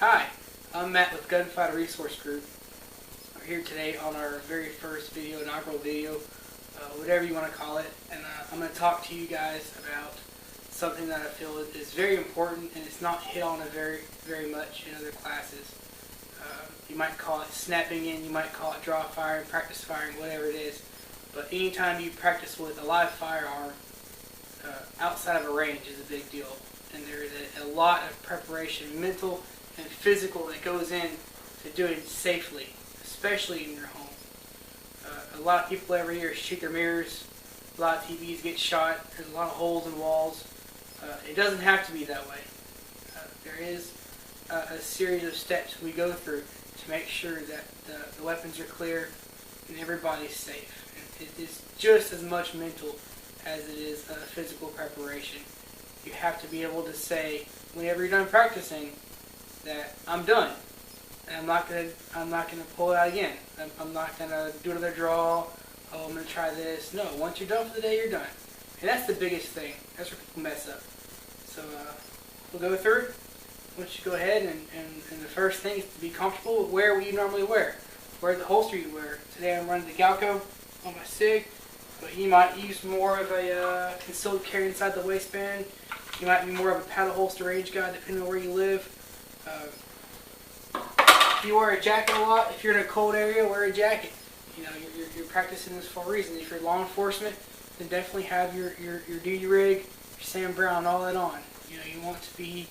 Hi, I'm Matt with Gunfighter Resource Group. We're here today on our very first video, inaugural video, whatever you want to call it, and I'm going to talk to you guys about something that I feel is very important and it's not hit on very much in other classes. You might call it snapping in, you might call it draw firing, practice firing, whatever it is, but anytime you practice with a live firearm outside of a range is a big deal, and there is a lot of preparation, mental and physical, that goes in to doing it safely, especially in your home. A lot of people every year shoot their mirrors, a lot of TVs get shot, there's a lot of holes in walls. It doesn't have to be that way. There is a series of steps we go through to make sure that the weapons are clear and everybody's safe. And it is just as much mental as it is physical preparation. You have to be able to say, whenever you're done practicing, that I'm done, and I'm not gonna pull it out again. I'm not gonna do another draw. Oh, I'm gonna try this. No, once you're done for the day, you're done, and that's the biggest thing. That's where people mess up. So we'll go through. I want you to go ahead and the first thing is to be comfortable with wear what you normally wear. Wear the holster you wear. Today I'm running the Galco on my SIG, but you might use more of a concealed carry inside the waistband. You might be more of a paddle holster range guy depending on where you live. If you wear a jacket a lot, if you're in a cold area, wear a jacket. You know, you're practicing this for a reason. If you're law enforcement, then definitely have your duty rig, your Sam Brown, all that on. You know, you want to be,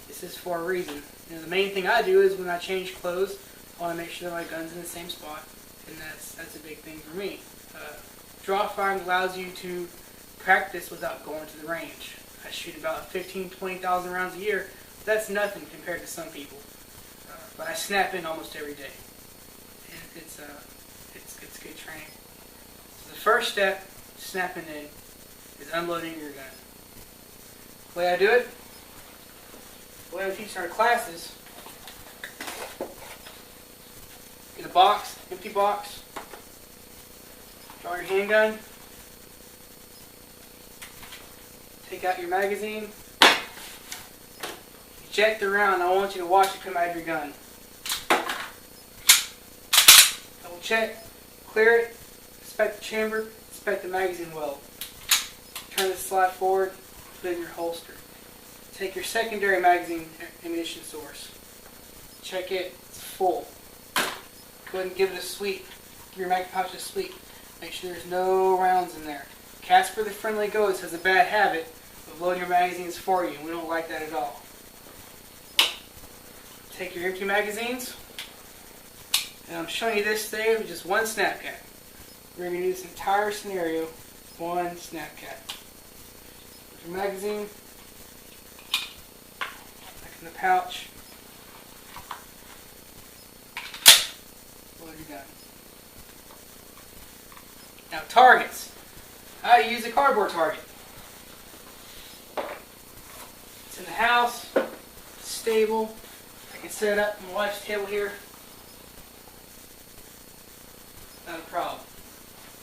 this is for a reason. You know, the main thing I do is when I change clothes, I want to make sure that my gun's in the same spot, and that's a big thing for me. Draw firing allows you to practice without going to the range. I shoot about 20,000 rounds a year. That's nothing compared to some people. But I snap in almost every day. And it's good training. So the first step, snapping in, is unloading your gun. The way I do it, the way we teach in our classes, get a box, empty box, draw your handgun, take out your magazine, eject the round. I want you to watch it come out of your gun. Double check, clear it, inspect the chamber, inspect the magazine well. Turn the slide forward, put it in your holster. Take your secondary magazine ammunition source. Check it, it's full. Go ahead and give it a sweep. Give your mag pouch a sweep. Make sure there's no rounds in there. Casper the Friendly Ghost has a bad habit of loading your magazines for you, and we don't like that at all. Take your empty magazines, and I'm showing you this today with just one snap cap. We're going to do this entire scenario, one snap cap. Put your magazine back in the pouch. Load your gun. Now targets. How do you use a cardboard target? It's in the house, it's stable. I can set it up on my wife's table here. Not a problem.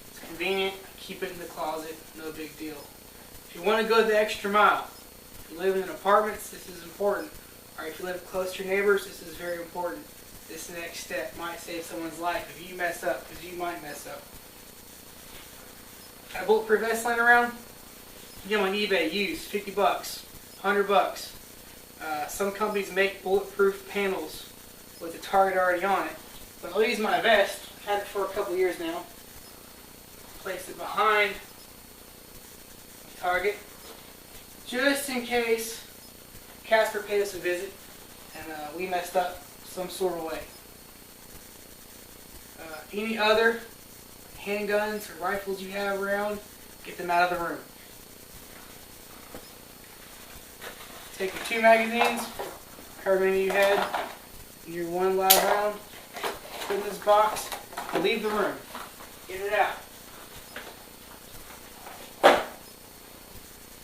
It's convenient. I keep it in the closet. No big deal. If you want to go the extra mile, if you live in apartments, this is important. Or if you live close to your neighbors, this is very important. This next step might save someone's life if you mess up, because you might mess up. Got a bulletproof vest laying around? You get them on eBay, used, 50 bucks, 100 bucks. Some companies make bulletproof panels with the target already on it. But I'll use my vest. I've had it for a couple years now. Place it behind the target, just in case Casper paid us a visit and we messed up some sort of way. Any other handguns or rifles you have around, get them out of the room. Take your two magazines, however many you had, and your one live round, put in this box, and leave the room. Get it out.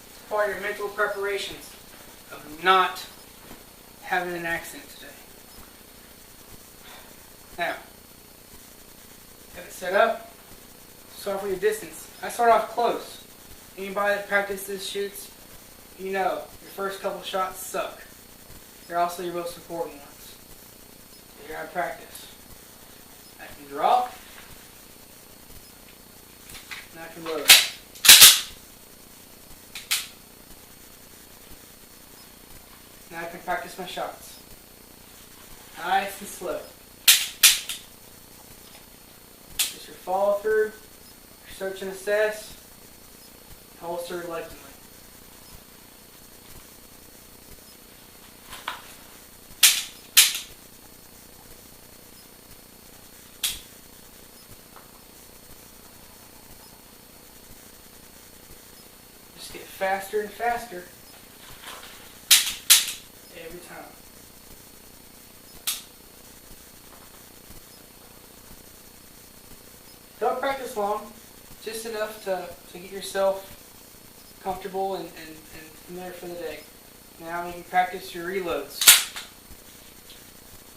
It's part of your mental preparations of not having an accident today. Now, have it set up. Start off with your distance. I start off close. Anybody that practices shoots, you know your first couple shots suck. They're also your most important ones. You're out of practice. I can draw. And I can load. Now I can practice my shots. Nice and slow. Just your follow through, your search and assess, holster reluctantly. Just get faster and faster every time. Don't practice long, just enough to get yourself comfortable and familiar for the day. Now you can practice your reloads.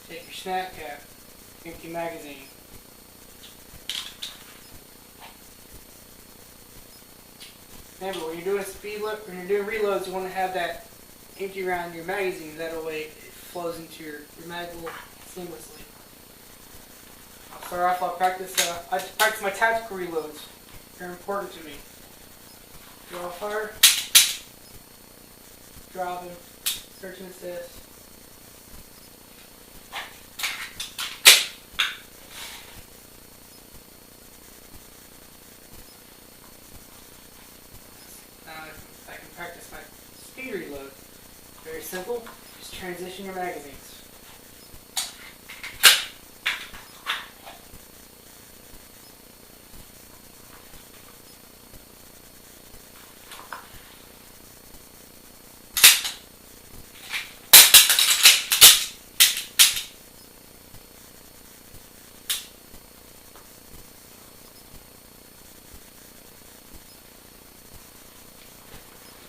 Take your snap cap, empty magazine. Remember, when you're doing reloads, you want to have that empty round in your magazine. That way it flows into your mag seamlessly. I'll start off. I practice my tactical reloads. They're important to me. Draw fire, drop him, search and assist. Now I can practice my speed reload. Very simple. Just transition your magazines.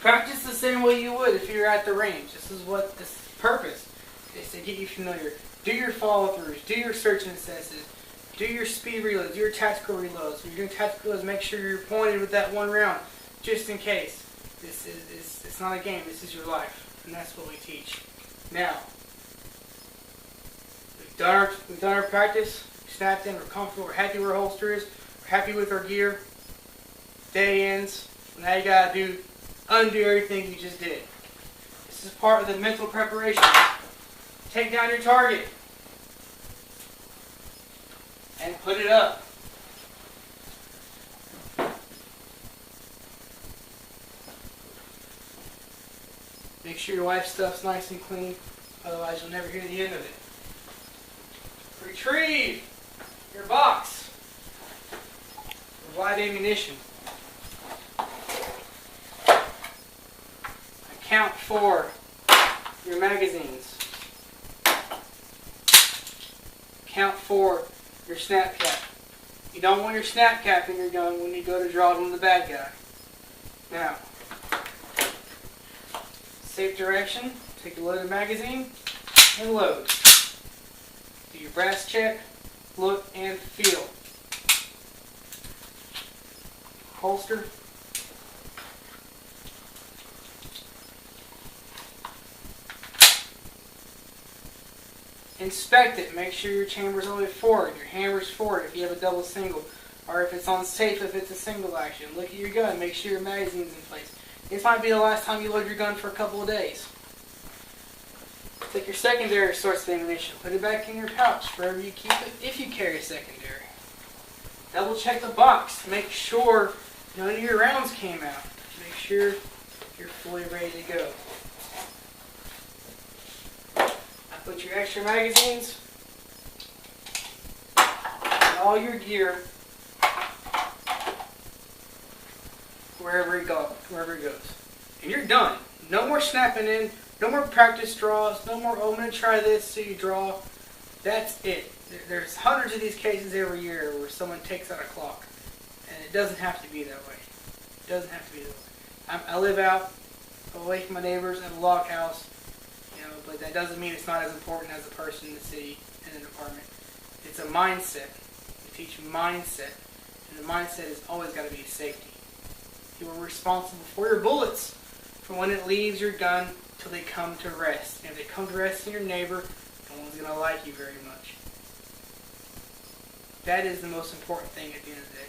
Practice the same way you would if you were at the range. This is what this purpose is, to get you familiar. Do your follow-throughs, do your search and assesses, do your speed reloads, do your tactical reloads. When you're doing tactical reloads, make sure you're pointed with that one round, just in case. It's not a game, this is your life, and that's what we teach. Now, we've done our practice, we snapped in, we're comfortable, we're happy where our holster is, we're happy with our gear. Day ends, now you gotta undo everything you just did. This is part of the mental preparation. Take down your target and put it up. Make sure your wife's stuff's nice and clean, otherwise you'll never hear the end of it. Retrieve your box of live ammunition. Count for your magazines. Count for your snap cap. You don't want your snap cap in your gun when you go to draw it on the bad guy. Now, safe direction. Take a loaded magazine and load. Do your brass check, look and feel. Holster. Inspect it. Make sure your chamber's all the way forward, your hammer's forward if you have a double single, or if it's on safe if it's a single action. Look at your gun. Make sure your magazine's in place. This might be the last time you load your gun for a couple of days. Take your secondary source of ammunition. Put it back in your pouch wherever you keep it, if you carry a secondary. Double check the box to make sure none of your rounds came out. Make sure you're fully ready to go. Put your extra magazines and all your gear wherever it goes. And you're done. No more snapping in, no more practice draws, no more, oh, I'm going to try this so you draw. That's it. There's hundreds of these cases every year where someone takes out a clock. And it doesn't have to be that way. It doesn't have to be that way. I live out away from my neighbors in a log house. But that doesn't mean it's not as important as a person in the city in an apartment. It's a mindset. We teach mindset. And the mindset has always got to be safety. You are responsible for your bullets from when it leaves your gun till they come to rest. And if they come to rest in your neighbor, no one's going going to like you very much. That is the most important thing at the end of the day.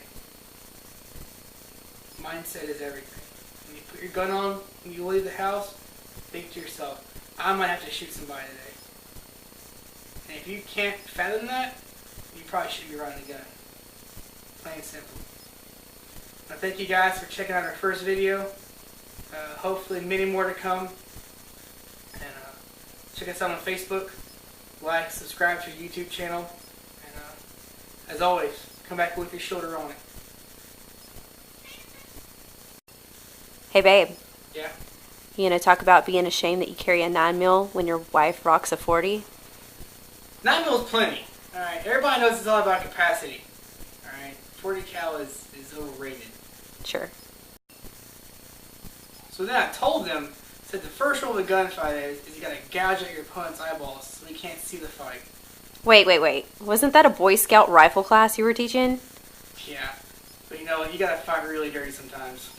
Mindset is everything. When you put your gun on, when you leave the house, think to yourself, I might have to shoot somebody today. And if you can't fathom that, you probably shouldn't be riding a gun. Plain and simple. Now, thank you guys for checking out our first video. Hopefully many more to come. And check us out on Facebook. Like, subscribe to our YouTube channel. And as always, come back with your shoulder on it. Hey babe, Yeah. you gonna talk about being ashamed that you carry a 9mm when your wife rocks a 40? 9mm is plenty. Alright, everybody knows it's all about capacity. Alright, 40 cal is overrated. Sure. So then I told them, said the first rule of a gunfight is you gotta gouge out your opponent's eyeballs so you can't see the fight. Wait. Wasn't that a Boy Scout rifle class you were teaching? Yeah, but you know, you gotta fight really dirty sometimes.